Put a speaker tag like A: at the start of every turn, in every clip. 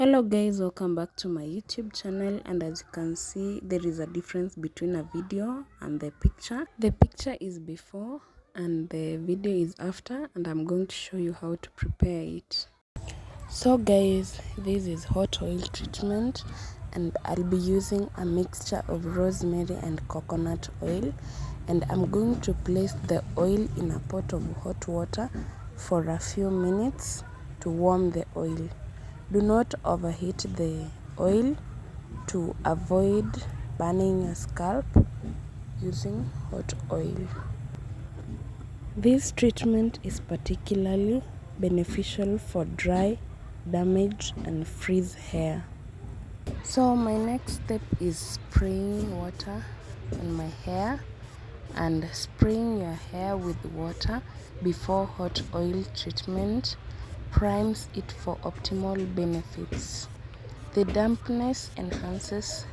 A: Hello guys, welcome back to my YouTube channel, and as you can see there is a difference between a video and the picture. The picture is before and the video is after, and I'm going to show you how to prepare it. So guys, this is hot oil treatment and I'll be using a mixture of rosemary and coconut oil, and I'm going to place the oil in a pot of hot water for a few minutes to warm the oil. Do not overheat the oil to avoid burning your scalp using hot oil. This treatment is particularly beneficial for dry, damaged and frizz hair. So my next step is spraying water on my hair, and spraying your hair with water before hot oil treatment primes it for optimal benefits. The dampness enhances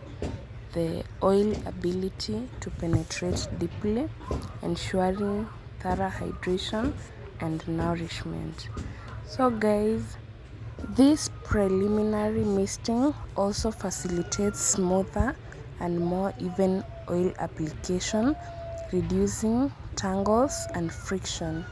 A: the oil ability to penetrate deeply, ensuring thorough hydration and nourishment. So guys, this preliminary misting also facilitates smoother and more even oil application, reducing tangles and friction.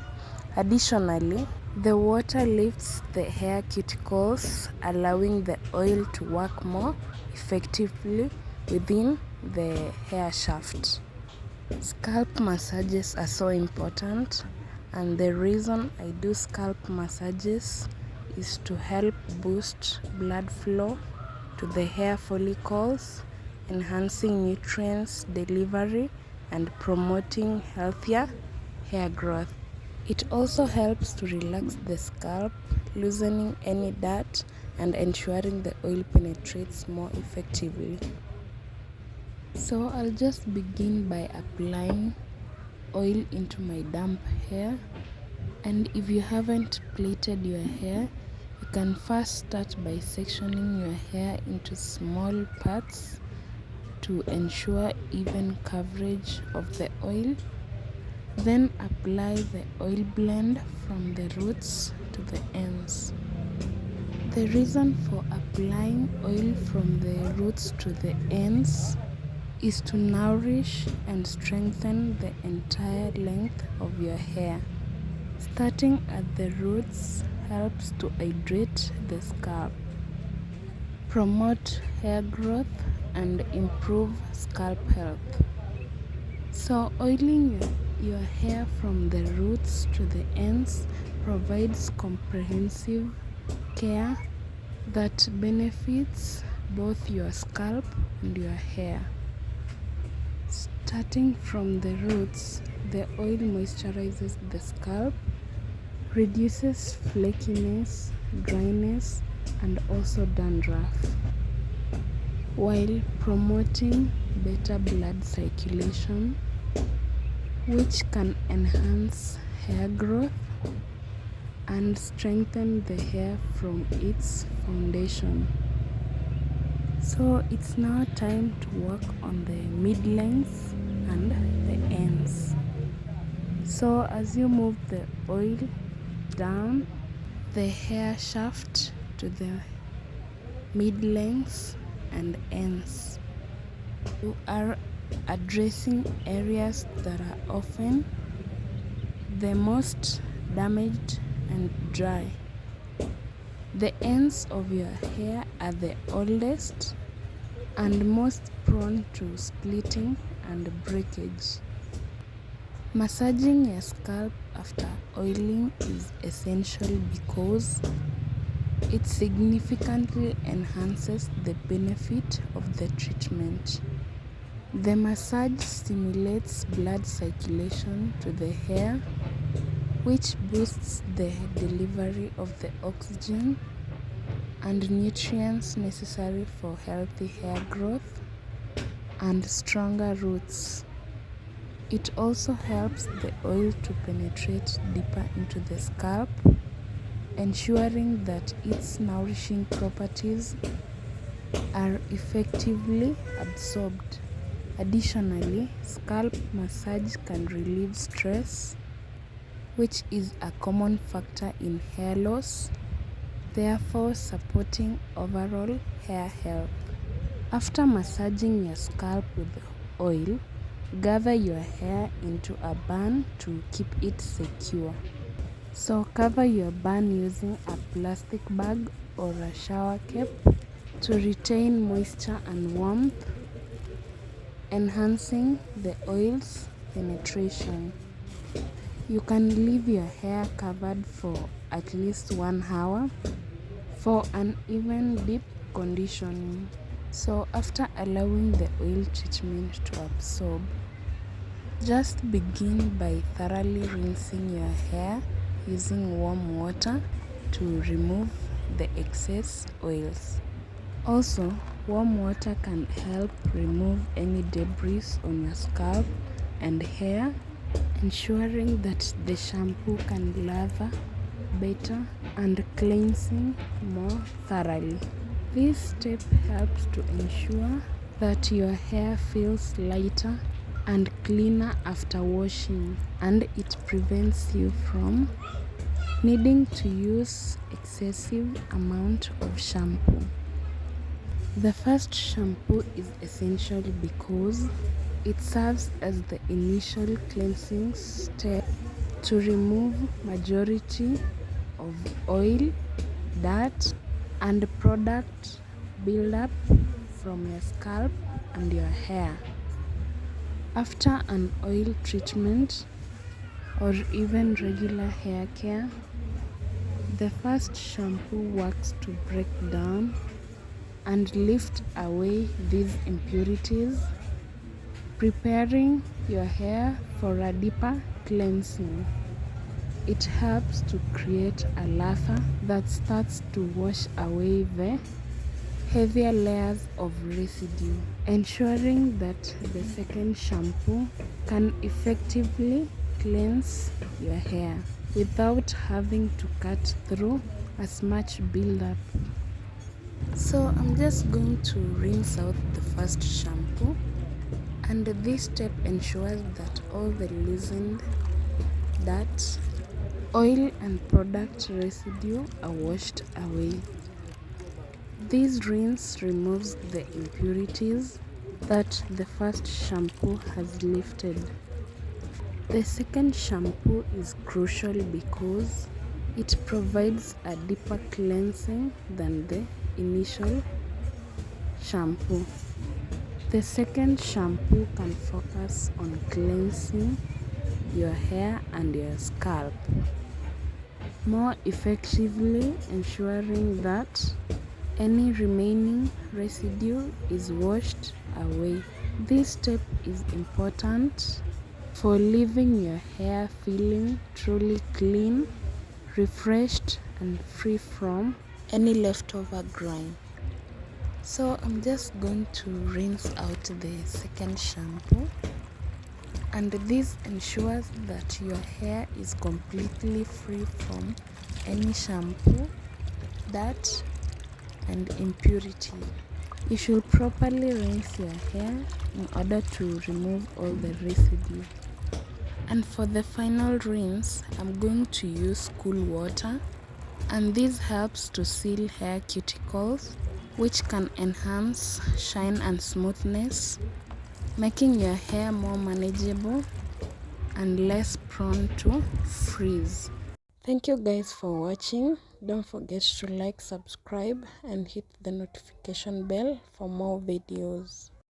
A: Additionally, the water lifts the hair cuticles, allowing the oil to work more effectively within the hair shaft. Scalp massages are so important, and the reason I do scalp massages is to help boost blood flow to the hair follicles, enhancing nutrients delivery and promoting healthier hair growth. It also helps to relax the scalp, loosening any dirt and ensuring the oil penetrates more effectively. So I'll just begin by applying oil into my damp hair, and if you haven't plaited your hair, you can first start by sectioning your hair into small parts to ensure even coverage of the oil. Then apply the oil blend from the roots to the ends. The reason for applying oil from the roots to the ends is to nourish and strengthen the entire length of your hair. Starting at the roots helps to hydrate the scalp, promote hair growth and improve scalp health. So oiling your hair from the roots to the ends provides comprehensive care that benefits both your scalp and your hair. Starting from the roots, the oil moisturizes the scalp, reduces flakiness, dryness, and also dandruff, while promoting better blood circulation, which can enhance hair growth and strengthen the hair from its foundation. So it's now time to work on the mid-length and the ends. So as you move the oil down the hair shaft to the mid-length and ends, you are addressing areas that are often the most damaged and dry. The ends of your hair are the oldest and most prone to splitting and breakage. Massaging your scalp after oiling is essential because it significantly enhances the benefit of the treatment. The massage stimulates blood circulation to the hair, which boosts the delivery of the oxygen and nutrients necessary for healthy hair growth and stronger roots. It also helps the oil to penetrate deeper into the scalp, ensuring that its nourishing properties are effectively absorbed. Additionally, scalp massage can relieve stress, which is a common factor in hair loss, therefore supporting overall hair health. After massaging your scalp with oil, gather your hair into a bun to keep it secure. So cover your bun using a plastic bag or a shower cap to retain moisture and warmth, enhancing the oil's penetration. You can leave your hair covered for at least 1 hour for an even deep conditioning. So after allowing the oil treatment to absorb, just begin by thoroughly rinsing your hair using warm water to remove the excess oils. Also, warm water can help remove any debris on your scalp and hair, ensuring that the shampoo can lather better and cleansing more thoroughly. This step helps to ensure that your hair feels lighter and cleaner after washing, and it prevents you from needing to use excessive amount of shampoo. The first shampoo is essential because it serves as the initial cleansing step to remove majority of oil, dirt, and product buildup from your scalp and your hair. After an oil treatment or even regular hair care, the first shampoo works to break down and lift away these impurities, preparing your hair for a deeper cleansing. It helps to create a lather that starts to wash away the heavier layers of residue, ensuring that the second shampoo can effectively cleanse your hair without having to cut through as much buildup. So I'm just going to rinse out the first shampoo, and this step ensures that all the loosened dirt, oil and product residue are washed away. This rinse removes the impurities that the first shampoo has lifted. The second shampoo is crucial because it provides a deeper cleansing than the initial shampoo. The second shampoo can focus on cleansing your hair and your scalp more effectively, ensuring that any remaining residue is washed away. This step is important for leaving your hair feeling truly clean, refreshed, and free from any leftover grime. So I'm just going to rinse out the second shampoo, and this ensures that your hair is completely free from any shampoo, dirt, and impurity. You should properly rinse your hair in order to remove all the residue. And for the final rinse, I'm going to use cool water, and this helps to seal hair cuticles, which can enhance shine and smoothness, making your hair more manageable and less prone to frizz. Thank you guys for watching. Don't forget to like, subscribe, and hit the notification bell for more videos.